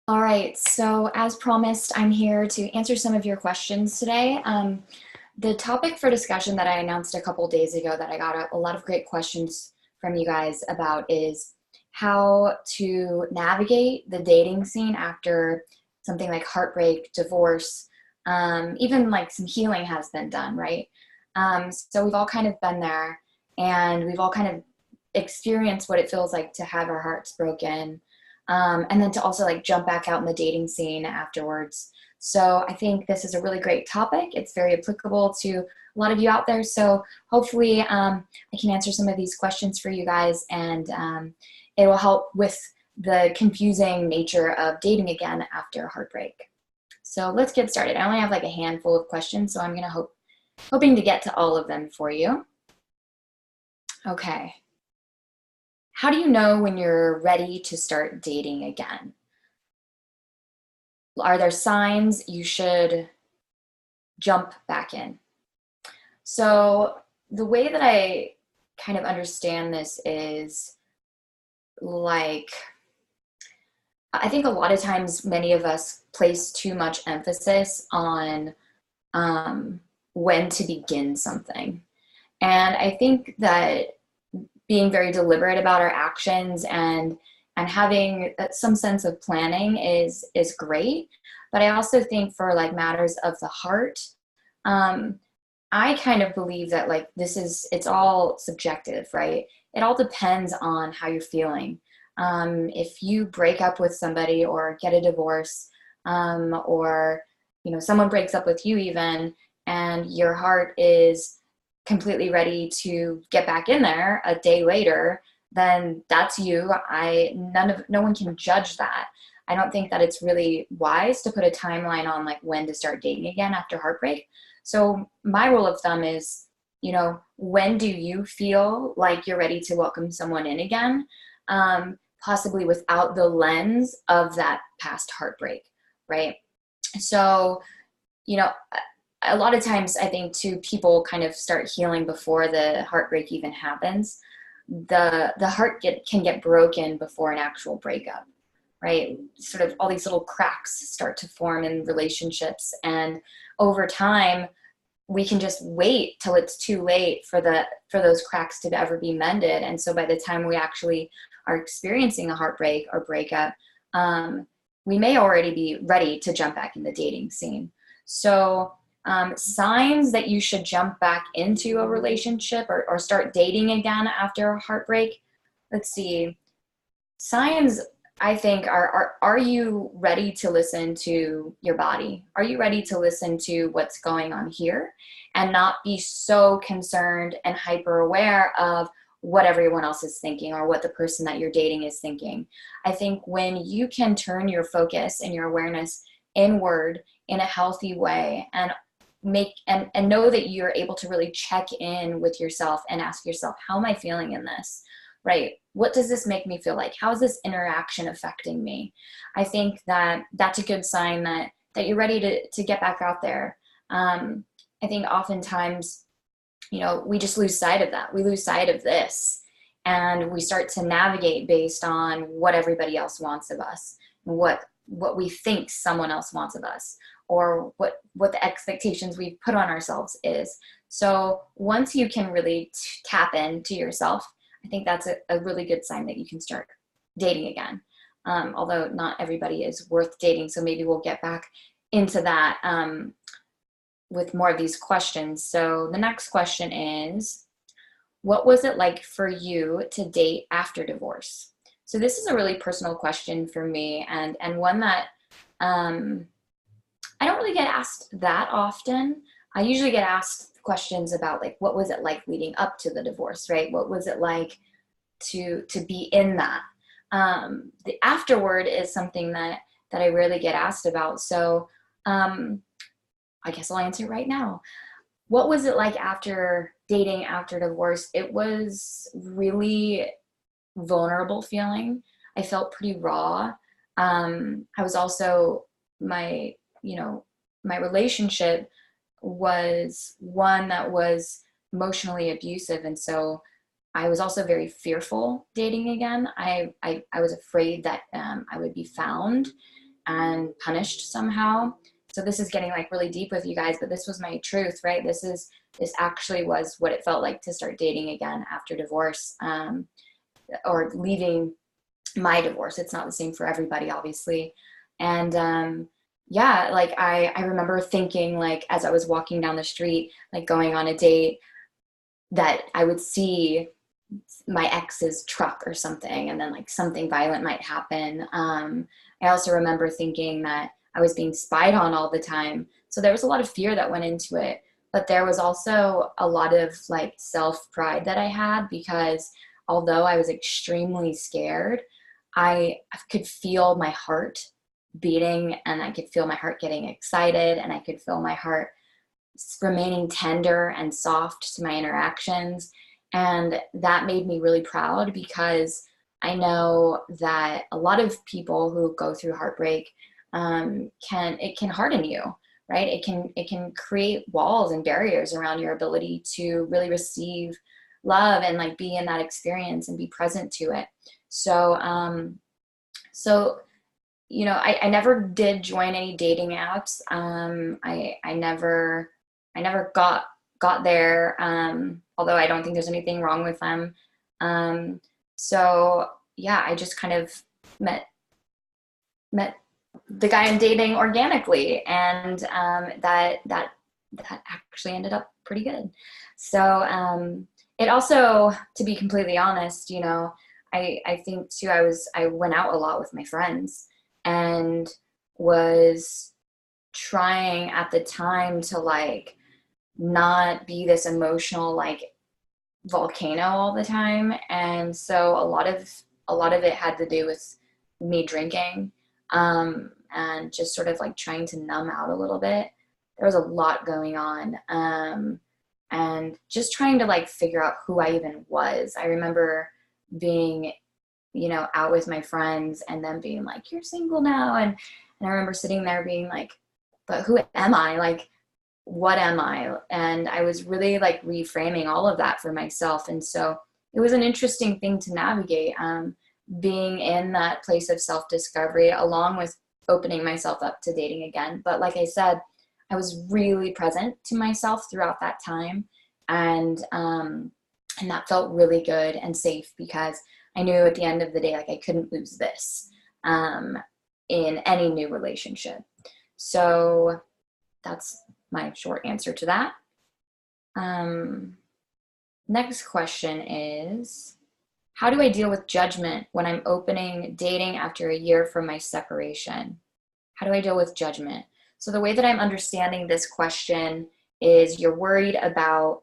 All right, so as promised, I'm here to answer some of your questions today. The topic for discussion that I announced a couple days ago that I got a lot of great questions from you guys about is how to navigate the dating scene after something like heartbreak, divorce, even like some healing has been done, right? So we've all kind of been there and we've all kind of experienced what it feels like to have our hearts broken, and then to also like jump back out in the dating scene afterwards. So I think this is a really great topic. It's very applicable to a lot of you out there. So hopefully I can answer some of these questions for you guys, and it will help with the confusing nature of dating again after heartbreak. So let's get started. I only have like a handful of questions, so I'm gonna hoping to get to all of them for you. Okay. How do you know when you're ready to start dating again? Are there signs you should jump back in? So, the way that I kind of understand this is like, I think a lot of times many of us place too much emphasis on um, when to begin something. And I think that being very deliberate about our actions and having some sense of planning is great. But I also think for like matters of the heart, um, I kind of believe that like it's all subjective, right? It all depends on how you're feeling. If you break up with somebody or get a divorce, or someone breaks up with you even, and your heart is completely ready to get back in there a day later, then that's you. No one can judge that. I don't think that it's really wise to put a timeline on like when to start dating again after heartbreak. So my rule of thumb is, when do you feel like you're ready to welcome someone in again? Possibly without the lens of that past heartbreak, right? So, you know, a lot of times I think too, people kind of start healing before the heartbreak even happens. The heart can get broken before an actual breakup, right? Sort of all these little cracks start to form in relationships, and over time we can just wait till it's too late for those cracks to ever be mended. And so by the time we actually are experiencing a heartbreak or breakup, um, we may already be ready to jump back in the dating scene. So signs that you should jump back into a relationship or start dating again after a heartbreak. Let's see. Signs, I think, are you ready to listen to your body? Are you ready to listen to what's going on here and not be so concerned and hyper aware of what everyone else is thinking or what the person that you're dating is thinking? I think when you can turn your focus and your awareness inward in a healthy way and and know that you're able to really check in with yourself and ask yourself, how am I feeling in this? Right? What does this make me feel like? How is this interaction affecting me? I think that that's a good sign that you're ready to get back out there. I think oftentimes, we just lose sight of that. We lose sight of this, and we start to navigate based on what everybody else wants of us, what we think someone else wants of us, or what the expectations we put on ourselves is. So once you can really tap into yourself, I think that's a really good sign that you can start dating again. Although not everybody is worth dating, so maybe we'll get back into that with more of these questions. So the next question is, what was it like for you to date after divorce? So this is a really personal question for me, and one that I don't really get asked that often. I usually get asked questions about like what was it like leading up to the divorce, right? What was it like to be in that? The afterward is something that I rarely get asked about. So I guess I'll answer right now. What was it like after dating after divorce? It was really vulnerable feeling. I felt pretty raw. I was also my you know my relationship was one that was emotionally abusive, and so I was also very fearful dating again. I was afraid that I would be found and punished somehow. So this is getting like really deep with you guys, but this was my truth, right? This actually was what it felt like to start dating again after divorce, or leaving my divorce. It's not the same for everybody, obviously. And yeah, like I remember thinking, like, as I was walking down the street, like going on a date, that I would see my ex's truck or something, and then like something violent might happen. I also remember thinking that I was being spied on all the time. So there was a lot of fear that went into it. But there was also a lot of like self-pride that I had, because although I was extremely scared, I could feel my heart beating, and I could feel my heart getting excited, and I could feel my heart remaining tender and soft to my interactions. And that made me really proud, because I know that a lot of people who go through heartbreak, can harden you, right? It can create walls and barriers around your ability to really receive love and like be in that experience and be present to it. So so I never did join any dating apps. I never got there, although I don't think there's anything wrong with them. So yeah, I just kind of met the guy I'm dating organically, and that actually ended up pretty good. So it also, to be completely honest, I think too, I went out a lot with my friends, and was trying at the time to like not be this emotional like volcano all the time. And so a lot of it had to do with me drinking, and just sort of like trying to numb out a little bit. There was a lot going on, and just trying to like figure out who I even was. I remember being out with my friends, and then being like, "You're single now," and I remember sitting there being like, "But who am I? Like, what am I?" And I was really like reframing all of that for myself. And so it was an interesting thing to navigate, being in that place of self-discovery, along with opening myself up to dating again. But like I said, I was really present to myself throughout that time. And that felt really good and safe, because I knew at the end of the day, like, I couldn't lose this, in any new relationship. So that's my short answer to that. Next question is, how do I deal with judgment when I'm opening dating after a year from my separation? How do I deal with judgment? So the way that I'm understanding this question is, you're worried about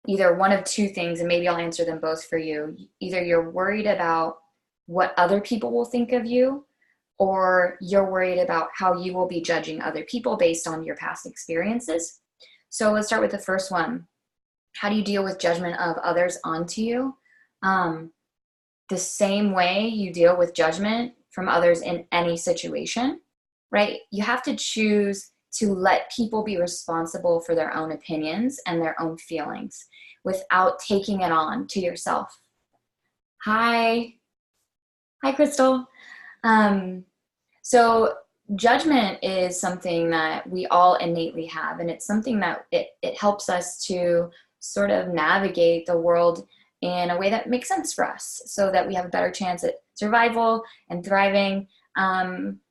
either one of two things, and maybe I'll answer them both for you. Either you're worried about what other people will think of you, or you're worried about how you will be judging other people based on your past experiences. So let's start with the first one. How do you deal with judgment of others onto you? The same way you deal with judgment from others in any situation, right? You have to choose to let people be responsible for their own opinions and their own feelings without taking it on to yourself. Hi, Crystal. So judgment is something that we all innately have, and it's something that it helps us to sort of navigate the world in a way that makes sense for us, so that we have a better chance at survival and thriving.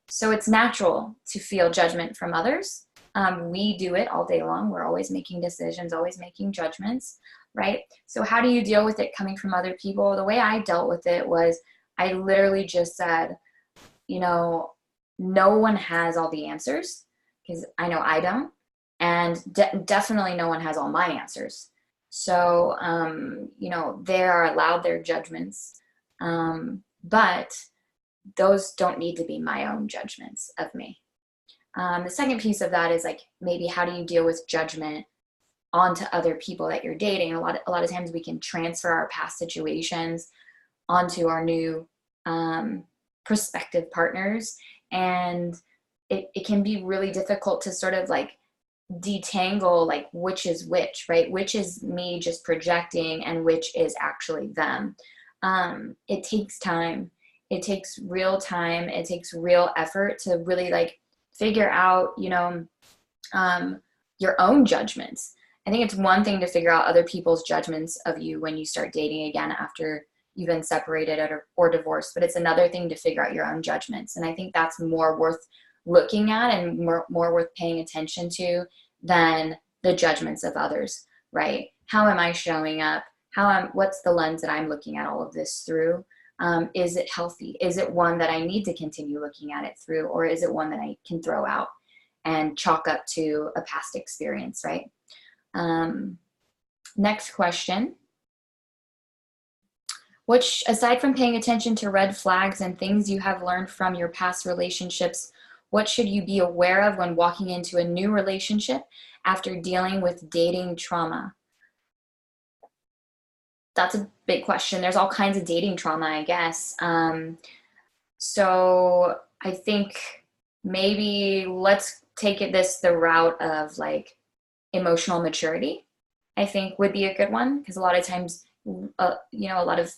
So it's natural to feel judgment from others. We do it all day long. We're always making decisions, always making judgments, right? So how do you deal with it coming from other people? The way I dealt with it was, I literally just said, no one has all the answers, because I know I don't. And definitely no one has all my answers. So, they are allowed their judgments, but those don't need to be my own judgments of me. The second piece of that is like, maybe how do you deal with judgment onto other people that you're dating? A lot of times we can transfer our past situations onto our new prospective partners, and it can be really difficult to sort of like detangle like which is which, right? Which is me just projecting and which is actually them. It takes time. it takes real time. It takes real effort to really like figure out, your own judgments. I think it's one thing to figure out other people's judgments of you when you start dating again after you've been separated or divorced, but it's another thing to figure out your own judgments. And I think that's more worth looking at and more worth paying attention to than the judgments of others, right? How am I showing up? What's the lens that I'm looking at all of this through? Is it healthy? Is it one that I need to continue looking at it through? Or is it one that I can throw out and chalk up to a past experience, right? Next question. Which, aside from paying attention to red flags and things you have learned from your past relationships, what should you be aware of when walking into a new relationship after dealing with dating trauma? That's a big question. There's all kinds of dating trauma, I guess. So I think maybe let's take the route of like emotional maturity, I think would be a good one, because a lot of times, a lot of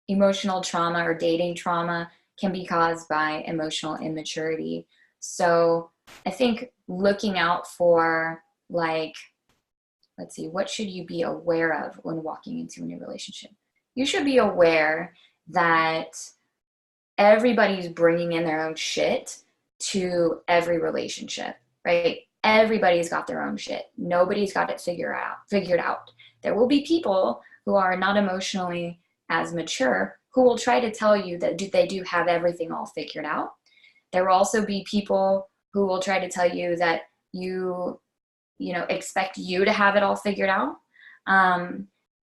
emotional trauma or dating trauma can be caused by emotional immaturity. So I think looking out for like, let's see, what should you be aware of when walking into a new relationship? You should be aware that everybody's bringing in their own shit to every relationship, right? Everybody's got their own shit. Nobody's got it figured out. There will be people who are not emotionally as mature who will try to tell you that they do have everything all figured out. There will also be people who will try to tell you that you expect you to have it all figured out.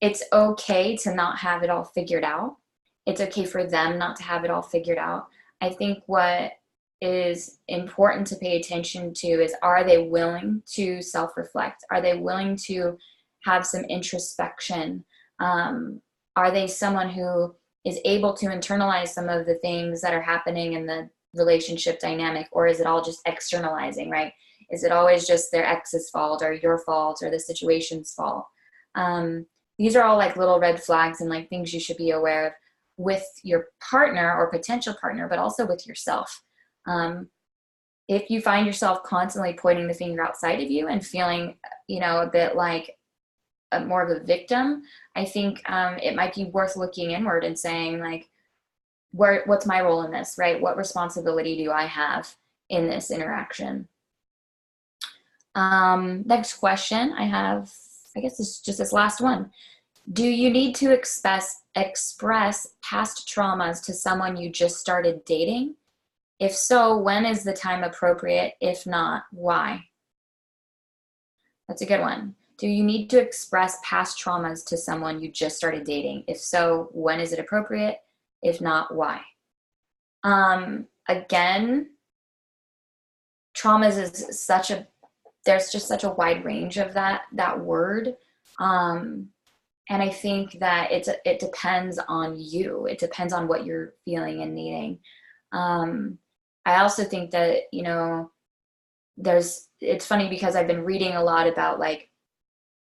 It's okay to not have it all figured out. It's okay for them not to have it all figured out. I think what is important to pay attention to is, are they willing to self-reflect? Are they willing to have some introspection? Are they someone who is able to internalize some of the things that are happening in the relationship dynamic, or is it all just externalizing, right? Is it always just their ex's fault or your fault or the situation's fault? These are all like little red flags and like things you should be aware of with your partner or potential partner, but also with yourself. If you find yourself constantly pointing the finger outside of you and feeling, a bit like more of a victim, I think it might be worth looking inward and saying like, what's my role in this, right? What responsibility do I have in this interaction? Next question I have, I guess it's just this last one. Do you need to express past traumas to someone you just started dating? If so, when is the time appropriate? If not, why? That's a good one. Do you need to express past traumas to someone you just started dating? If so, when is it appropriate? If not, why? Again, traumas is there's just such a wide range of that word. And I think that it depends on you. It depends on what you're feeling and needing. I also think that, it's funny because I've been reading a lot about like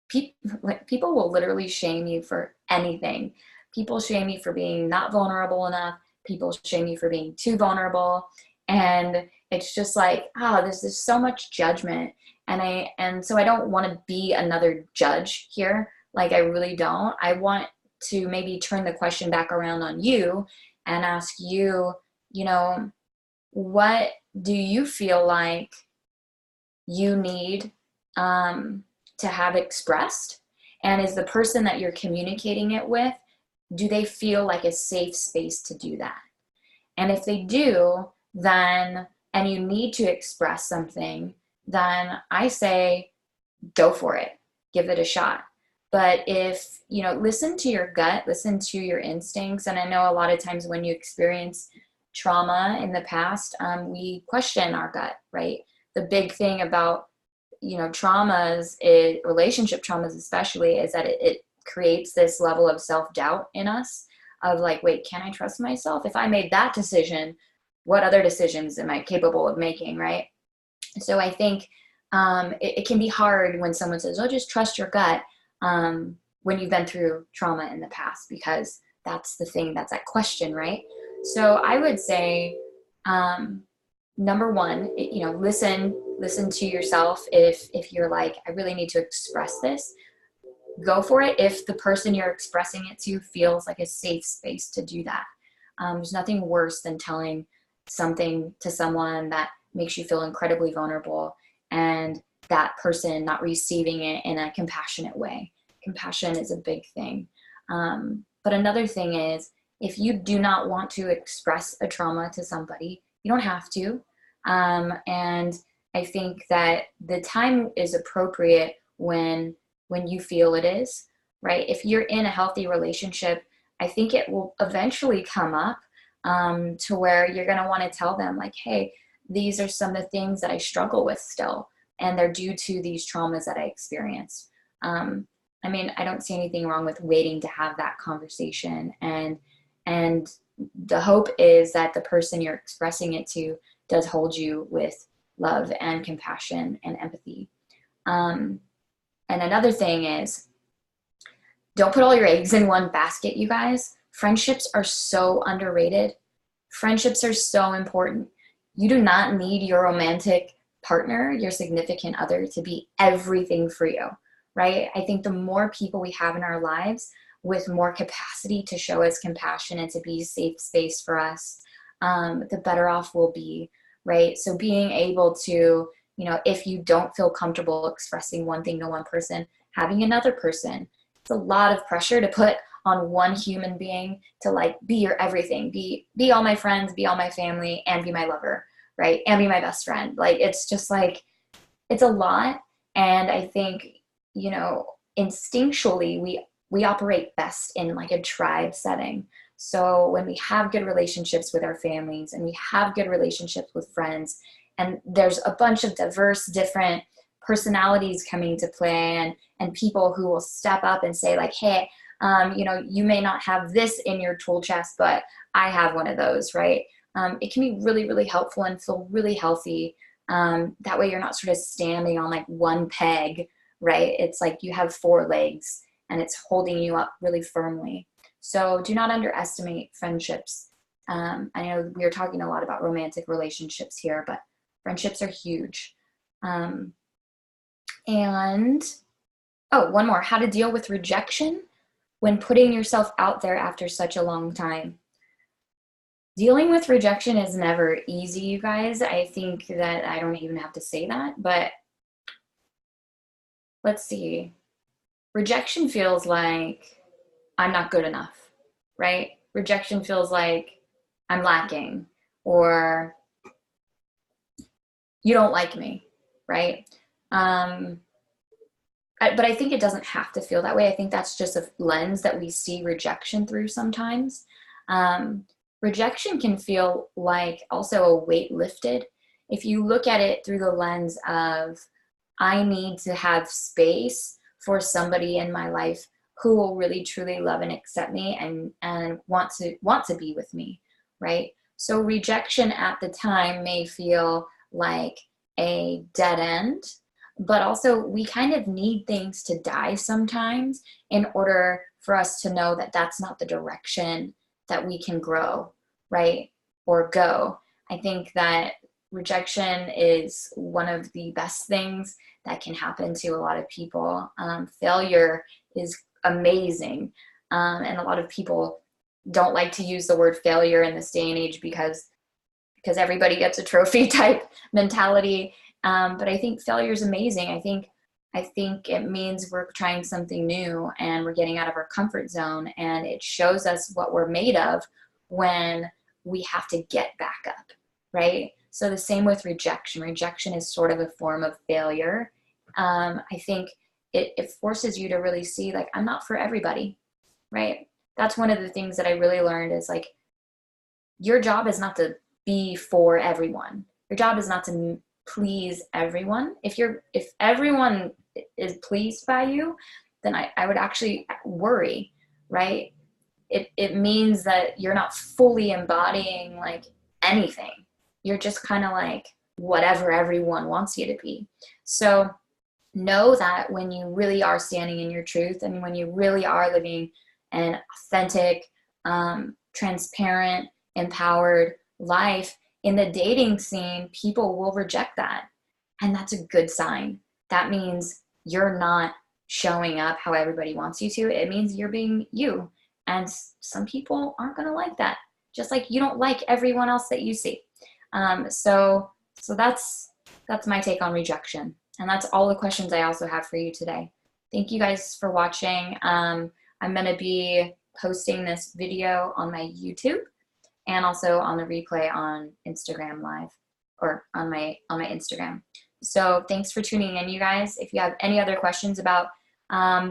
people will literally shame you for anything. People shame you for being not vulnerable enough. People shame you for being too vulnerable. And it's just like, there's so much judgment. And so I don't want to be another judge here. Like, I really don't. I want to maybe turn the question back around on you and ask you, what do you feel like you need to have expressed? And is the person that you're communicating it with, do they feel like a safe space to do that? And if they do, then, and you need to express something, then I say, go for it, give it a shot. But if, listen to your gut, listen to your instincts. And I know a lot of times when you experience trauma in the past, we question our gut, right? The big thing about, traumas, relationship traumas especially, is that it creates this level of self-doubt in us of like, wait, can I trust myself? If I made that decision, what other decisions am I capable of making, right? So I think it can be hard when someone says, oh, just trust your gut, when you've been through trauma in the past, because that's the thing, that's that question, right? So I would say, number one, listen to yourself. If you're like, I really need to express this, go for it. If the person you're expressing it to feels like a safe space to do that. There's nothing worse than telling something to someone that makes you feel incredibly vulnerable and that person not receiving it in a compassionate way. Compassion is a big thing. But another thing is, if you do not want to express a trauma to somebody, you don't have to. And I think that the time is appropriate when you feel it is, right? If you're in a healthy relationship, I think it will eventually come up to where you're going to want to tell them, like, hey, these are some of the things that I struggle with still, and they're due to these traumas that I experienced. I mean, I don't see anything wrong with waiting to have that conversation, and the hope is that the person you're expressing it to does hold you with love and compassion and empathy. And another thing is, don't put all your eggs in one basket, you guys. Friendships are so underrated. Friendships are so important. You do not need your romantic partner, your significant other, to be everything for you, right? I think the more people we have in our lives with more capacity to show us compassion and to be a safe space for us, the better off we'll be, right? So being able to, if you don't feel comfortable expressing one thing to one person, having another person. It's a lot of pressure to put on one human being to like be your everything, be all my friends, be all my family, and be my lover, right? And be my best friend. Like, it's just like, it's a lot. And I think, instinctually we operate best in like a tribe setting. So when we have good relationships with our families and we have good relationships with friends, and there's a bunch of diverse, different personalities coming to play, and people who will step up and say like, hey, you may not have this in your tool chest, but I have one of those, right? It can be really, really helpful and feel really healthy. That way you're not sort of standing on like one peg, right? It's like you have four legs and it's holding you up really firmly. So do not underestimate friendships. I know we are talking a lot about romantic relationships here, but friendships are huge. And, one more, how to deal with rejection when putting yourself out there after such a long time. Dealing with rejection is never easy, you guys. I think that I don't even have to say that, but let's see. Rejection feels like I'm not good enough, right? Rejection feels like I'm lacking, or you don't like me, right? But I think it doesn't have to feel that way. I think that's just a lens that we see rejection through sometimes. Rejection can feel like also a weight lifted. If you look at it through the lens of, I need to have space for somebody in my life who will really truly love and accept me and want to be with me, right? So rejection at the time may feel like a dead end, but also we kind of need things to die sometimes in order for us to know that that's not the direction that we can grow, right? Or go. I think that rejection is one of the best things that can happen to a lot of people. Failure is amazing. And a lot of people don't like to use the word failure in this day and age because everybody gets a trophy type mentality. But I think failure is amazing. I think it means we're trying something new and we're getting out of our comfort zone, and it shows us what we're made of when we have to get back up, right? So the same with rejection. Rejection is sort of a form of failure. I think it forces you to really see, like, I'm not for everybody, right? That's one of the things that I really learned is like, your job is not to be for everyone. Your job is not to please everyone. If everyone is pleased by you, then I would actually worry, right? It means that you're not fully embodying like anything. You're just kind of like whatever everyone wants you to be. So know that when you really are standing in your truth and when you really are living an authentic, transparent, empowered life, in the dating scene, people will reject that. And that's a good sign. That means you're not showing up how everybody wants you to. It means you're being you. And some people aren't going to like that, just like you don't like everyone else that you see. So that's my take on rejection. And that's all the questions I also have for you today. Thank you guys for watching. I'm going to be posting this video on my YouTube and also on the replay on Instagram Live, or on my Instagram. So thanks for tuning in, you guys. If you have any other questions about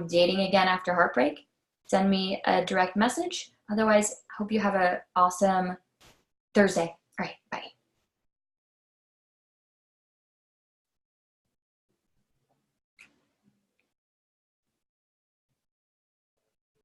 dating again after heartbreak, send me a direct message. Otherwise, hope you have an awesome Thursday. All right, bye.